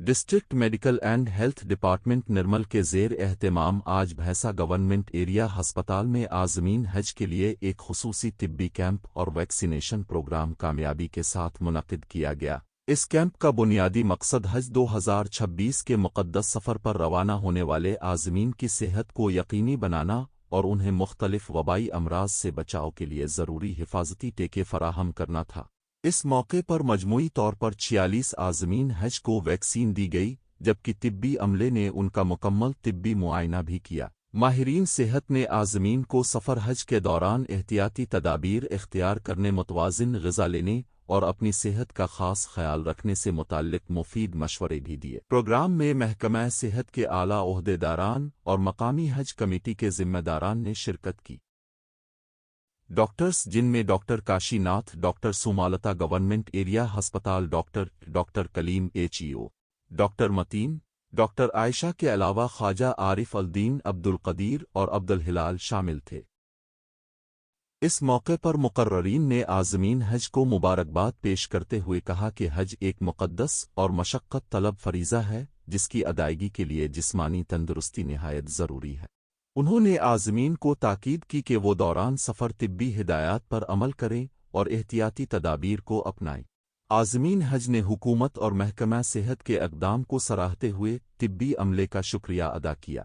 District medical and health department Nirmal کے زیر اہتمام آج بھینسا گورنمنٹ ایریا ہسپتال میں عازمین حج کے لیے ایک خصوصی طبی کیمپ اور ویکسینیشن پروگرام کامیابی کے ساتھ منعقد کیا گیا۔ اس کیمپ کا بنیادی مقصد حج 2026 کے مقدس سفر پر روانہ ہونے والے عازمین کی صحت کو یقینی بنانا اور انہیں مختلف وبائی امراض سے بچاؤ کے لیے ضروری حفاظتی ٹیکے فراہم کرنا تھا۔ اس موقع پر مجموعی طور پر 46 عازمین حج کو ویکسین دی گئی، جبکہ طبی عملے نے ان کا مکمل طبی معائنہ بھی کیا۔ ماہرین صحت نے عازمین کو سفر حج کے دوران احتیاطی تدابیر اختیار کرنے، متوازن غذا لینے اور اپنی صحت کا خاص خیال رکھنے سے متعلق مفید مشورے بھی دیے۔ پروگرام میں محکمہ صحت کے اعلیٰ عہدیداران اور مقامی حج کمیٹی کے ذمہ داران نے شرکت کی۔ ڈاکٹرز، جن میں doctor Kashi Nath, doctor Somalatha, government area ہسپتال doctor Kaleem HEO، doctor Mateen, doctor Ayesha کے علاوہ خواجہ عارف الدین، عبد القدیر اور عبد الہلال شامل تھے۔ اس موقع پر مقررین نے عازمین حج کو مبارکباد پیش کرتے ہوئے کہا کہ حج ایک مقدس اور مشقت طلب فریضہ ہے جس کی ادائیگی کے لیے جسمانی تندرستی نہایت ضروری ہے۔ انہوں نے عازمین کو تاکید کی کہ وہ دوران سفر طبی ہدایات پر عمل کریں اور احتیاطی تدابیر کو اپنائیں۔ عازمین حج نے حکومت اور محکمہ صحت کے اقدام کو سراہتے ہوئے طبی عملے کا شکریہ ادا کیا۔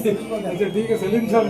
اچھا ٹھیک ہے، سلیم صاحب